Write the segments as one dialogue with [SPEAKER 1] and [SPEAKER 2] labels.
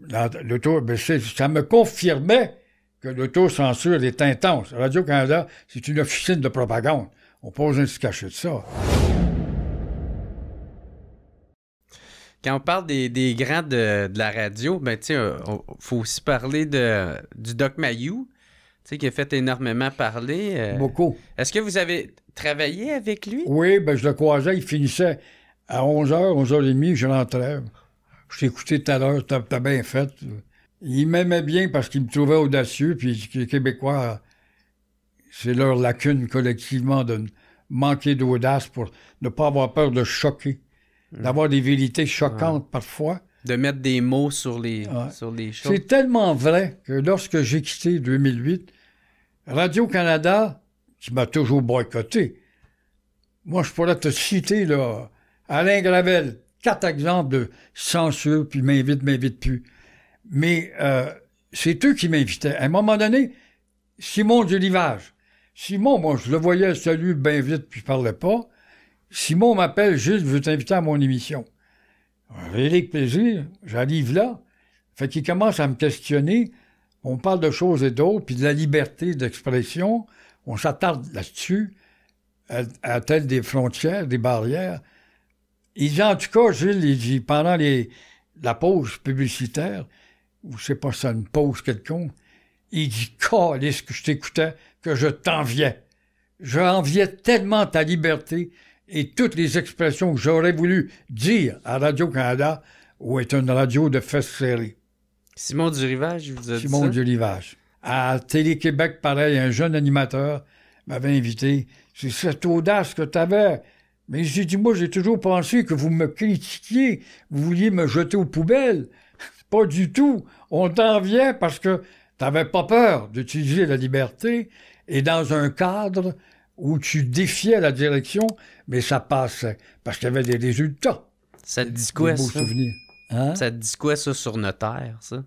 [SPEAKER 1] Ça me confirmait que l'autocensure est intense. Radio-Canada, c'est une officine de propagande. On peut pas se cacher de ça.
[SPEAKER 2] Quand on parle des grands de la radio, ben tu sais, faut aussi parler du Doc Mayou, tu sais, qui a fait énormément parler.
[SPEAKER 1] Beaucoup.
[SPEAKER 2] Est-ce que vous avez travaillé avec lui?
[SPEAKER 1] Oui, je le croisais, il finissait à 11h, 11h30, je rentrais. Je t'ai écouté tout à l'heure, t'as bien fait. Il m'aimait bien parce qu'il me trouvait audacieux, puis les Québécois, c'est leur lacune collectivement de manquer d'audace pour ne pas avoir peur de choquer. D'avoir des vérités choquantes parfois.
[SPEAKER 2] De mettre des mots sur les choses.
[SPEAKER 1] C'est tellement vrai que lorsque j'ai quitté 2008, Radio-Canada, qui m'a toujours boycotté, moi je pourrais te citer là, Alain Gravel, 4 exemples de censure, puis m'invite plus. Mais c'est eux qui m'invitaient. À un moment donné, Simon Dulivage. Simon, moi je le voyais, salut, bien vite, puis je parlais pas. Simon m'appelle, Gilles, je veux t'inviter à mon émission. Avec plaisir, j'arrive là. Fait qu'il commence à me questionner. On parle de choses et d'autres, puis de la liberté d'expression. On s'attarde là-dessus, à telle des frontières, des barrières. Il dit, en tout cas, Gilles, il dit, pendant la pause publicitaire, ou je sais pas si c'est une pause quelconque, il dit, calisse que je t'écoutais, que je t'enviais. Je enviais tellement ta liberté et toutes les expressions que j'aurais voulu dire à Radio-Canada, où est une radio de fesses serrées.
[SPEAKER 2] Simon Dulivage, vous a dit ça?
[SPEAKER 1] Simon Dulivage. À Télé-Québec, pareil, un jeune animateur m'avait invité. C'est cette audace que tu avais. Mais j'ai dit, moi, j'ai toujours pensé que vous me critiquiez, vous vouliez me jeter aux poubelles. Pas du tout. On t'enviait parce que t'avais pas peur d'utiliser la liberté et dans un cadre où tu défiais la direction, mais ça passait, parce qu'il y avait des résultats.
[SPEAKER 2] Ça te dit quoi,
[SPEAKER 1] des beaux
[SPEAKER 2] ça?
[SPEAKER 1] Souvenirs. Hein?
[SPEAKER 2] Ça te dit quoi, ça, sur Notaire, ça?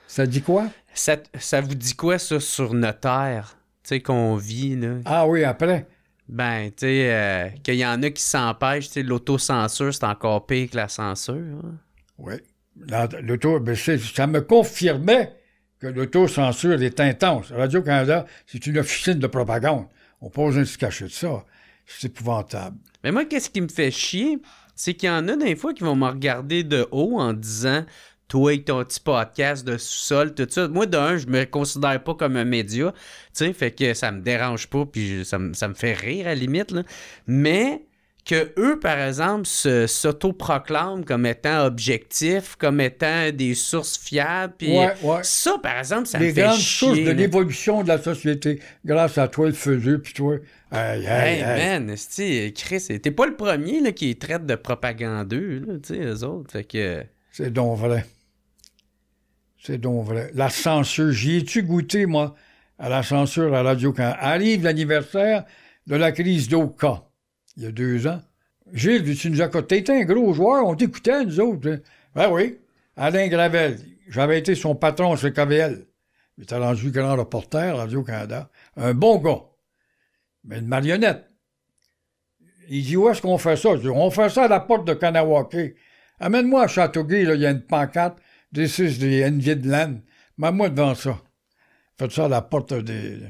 [SPEAKER 1] Ça dit quoi?
[SPEAKER 2] Ça vous dit quoi, ça, sur Notaire? Tu sais, qu'on vit, là?
[SPEAKER 1] Ah oui, après?
[SPEAKER 2] Ben, tu sais, qu'il y en a qui s'empêchent, tu sais, l'autocensure, c'est encore pire que la censure. Hein?
[SPEAKER 1] Oui. Ça me confirmait que l'autocensure est intense. Radio-Canada, c'est une officine de propagande. On peut pas se cacher de ça. C'est épouvantable.
[SPEAKER 2] Mais moi, qu'est-ce qui me fait chier, c'est qu'il y en a des fois qui vont me regarder de haut en disant « Toi, avec ton petit podcast de sous-sol, tout ça. » Moi, d'un, je me considère pas comme un média, tu sais, fait que ça me dérange pas, puis ça me fait rire à la limite, là. Mais que eux, par exemple, s'autoproclament comme étant objectifs, comme étant des sources fiables. Puis ça, par exemple, ça me fait chier.
[SPEAKER 1] Les grandes sources de l'évolution de la société. Grâce à toi, le faiseux, puis toi...
[SPEAKER 2] Hey, man, Chris, t'es pas le premier là, qui traite de propagandeux, là, tu sais, eux autres. Fait que...
[SPEAKER 1] C'est donc vrai. C'est donc vrai. La censure, j'y ai-tu goûté, moi, à la censure à Radio quand arrive l'anniversaire de la crise d'Oka. Il y a 2 ans. Gilles, tu nous as coté. T'étais un gros joueur, on t'écoutait, nous autres. Ben oui. Alain Gravel, j'avais été son patron chez KVL. Il était rendu grand reporter, Radio-Canada. Un bon gars. Mais une marionnette. Il dit, où est-ce qu'on fait ça? Je dis, on fait ça à la porte de Kanawake. Amène-moi à Châteauguay, là, il y a une pancarte. This is the Envied Land. Mets-moi devant ça. Faites ça à la porte des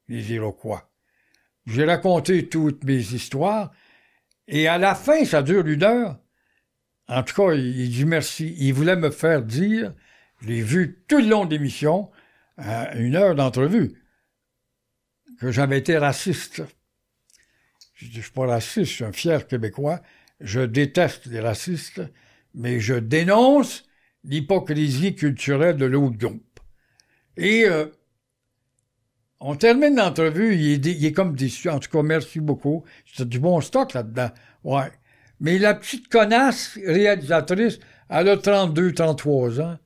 [SPEAKER 1] Iroquois. J'ai raconté toutes mes histoires, et à la fin, ça dure 1 heure. En tout cas, il dit merci. Il voulait me faire dire, je l'ai vu tout le long de l'émission, à 1 heure d'entrevue, que j'avais été raciste. Je dis, je suis pas raciste, je suis un fier Québécois. Je déteste les racistes, mais je dénonce l'hypocrisie culturelle de l'autre groupe. Et... on termine l'entrevue, il est comme déçu. En tout cas, merci beaucoup. C'est du bon stock là-dedans. Ouais. Mais la petite connasse réalisatrice, elle a 32, 33 ans.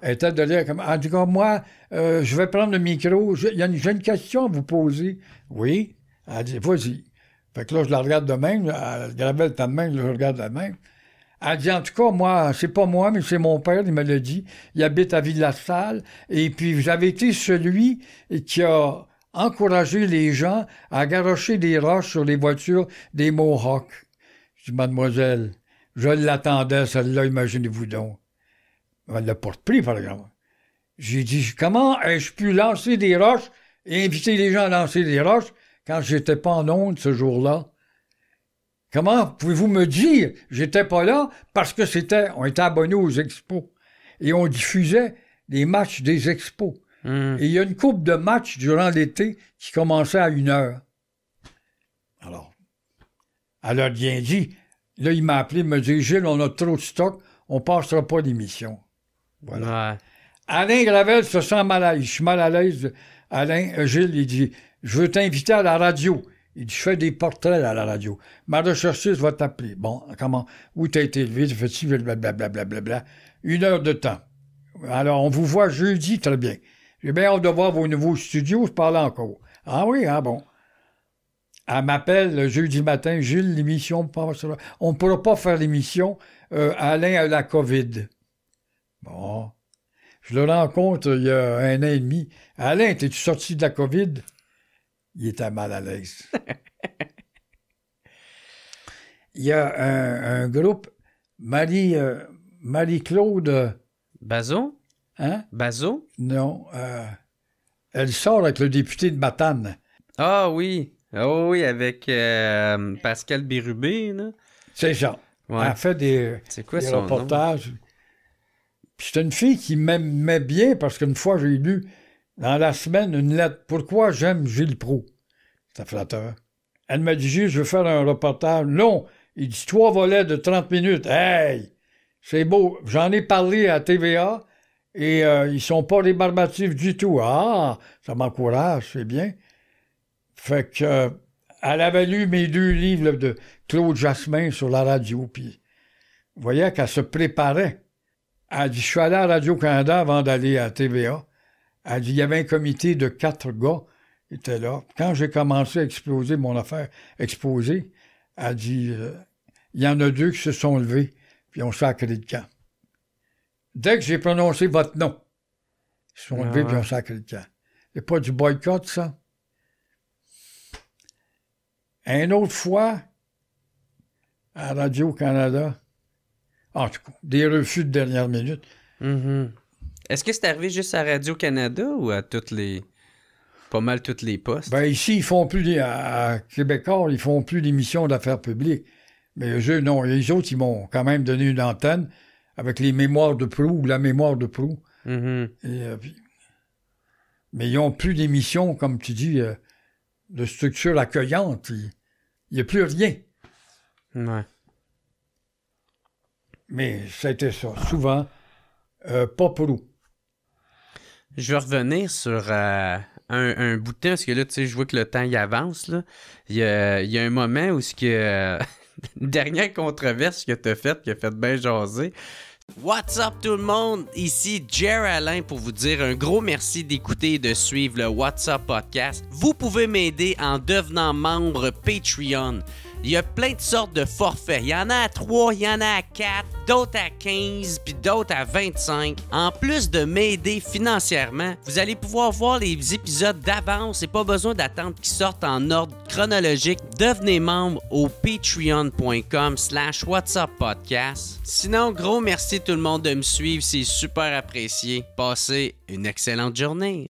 [SPEAKER 1] Elle était derrière comme... En tout cas, moi, je vais prendre le micro. J'ai une question à vous poser. Oui. Elle dit, vas-y. Fait que là, je la regarde de même. Elle gravait le même, je la regarde de même. Elle dit, en tout cas, moi, c'est pas moi, mais c'est mon père, il me l'a dit. Il habite à Ville-la-Salle. Et puis, j'avais été celui qui a encouragé les gens à garrocher des roches sur les voitures des Mohawks. Je dis, mademoiselle, je l'attendais, celle-là, imaginez-vous donc. Elle l'a pas repris, par exemple. J'ai dit, comment ai-je pu lancer des roches et inviter les gens à lancer des roches quand j'étais pas en onde ce jour-là? Comment pouvez-vous me dire j'étais pas là parce que on était abonnés aux expos et on diffusait les matchs des expos. Et il y a une couple de matchs durant l'été qui commençaient à 1h. Alors, elle a bien dit. Là, il m'a appelé, il m'a dit, Gilles, on a trop de stock, on passera pas l'émission. Voilà.
[SPEAKER 2] Ouais.
[SPEAKER 1] Alain Gravel se sent mal à l'aise. Je suis mal à l'aise. Alain, Gilles, il dit, je veux t'inviter à la radio. Il dit, je fais des portraits à la radio. Ma recherchiste va t'appeler. Bon, comment? Où t'as été élevé? Tu fais-tu blablabla. 1 heure de temps. Alors, on vous voit jeudi, très bien. J'ai bien hâte de voir vos nouveaux studios, je parle encore. Ah oui, ah bon. Elle m'appelle le jeudi matin, Gilles, l'émission, on ne pourra pas faire l'émission. Alain a la COVID. Bon. Je le rencontre il y a 1 an et demi. Alain, t'es-tu sorti de la COVID? Il était mal à l'aise. Il y a un groupe, Marie-Claude...
[SPEAKER 2] Bazo?
[SPEAKER 1] Hein?
[SPEAKER 2] Bazo?
[SPEAKER 1] Non. Elle sort avec le député de Matane.
[SPEAKER 2] Ah oui. Oh oui, avec Pascal Bérubé, là.
[SPEAKER 1] C'est ça.
[SPEAKER 2] Ouais.
[SPEAKER 1] Elle fait des reportages. Puis c'est une fille qui m'aimait bien parce qu'une fois, j'ai lu dans la semaine une lettre. Pourquoi j'aime Gilles Proulx? C'est flatteur. Elle m'a dit, Gilles, je veux faire un reportage. Non. Il dit 3 volets de 30 minutes. Hey! C'est beau. J'en ai parlé à TVA et ils sont pas rébarbatifs du tout. Ah! Ça m'encourage, c'est bien. Fait que elle avait lu mes 2 livres de Claude Jasmin sur la radio, puis vous voyez qu'elle se préparait. Elle dit, je suis allé à Radio-Canada avant d'aller à TVA. Elle dit, il y avait un comité de 4 gars qui étaient là. Quand j'ai commencé à exposer mon affaire, elle dit, il y en a 2 qui se sont levés, puis ont sacré le camp. Dès que j'ai prononcé votre nom, ils se sont levés, puis ont sacré le camp. C'est pas du boycott, ça? Une autre fois, à Radio-Canada, en tout cas, des refus de dernière minute.
[SPEAKER 2] Mm-hmm. Est-ce que c'est arrivé juste à Radio-Canada ou à pas mal toutes les postes?
[SPEAKER 1] Ben ici, ils font plus, à Québécois, ils font plus d'émissions d'affaires publiques. Mais eux, non, les autres, ils m'ont quand même donné une antenne avec les mémoires de Proulx ou la mémoire de Proulx.
[SPEAKER 2] Mm-hmm.
[SPEAKER 1] Mais ils n'ont plus d'émissions, comme tu dis, de structure accueillante. Il n'y a plus rien.
[SPEAKER 2] Ouais.
[SPEAKER 1] Mais c'était ça. Souvent, pas Proulx.
[SPEAKER 2] Je vais revenir sur un bout de temps, parce que là, tu sais, je vois que le temps, il avance, là. Il y a un moment où une dernière controverse que tu as faite, qui a fait bien jaser. What's up tout le monde? Ici Jer Alain pour vous dire un gros merci d'écouter et de suivre le What's Up Podcast. Vous pouvez m'aider en devenant membre Patreon. Il y a plein de sortes de forfaits. Il y en a à 3, il y en a à 4, d'autres à 15, puis d'autres à 25. En plus de m'aider financièrement, vous allez pouvoir voir les épisodes d'avance et pas besoin d'attendre qu'ils sortent en ordre chronologique. Devenez membre au patreon.com/whatsuppodcast. Sinon, gros merci tout le monde de me suivre, c'est super apprécié. Passez une excellente journée.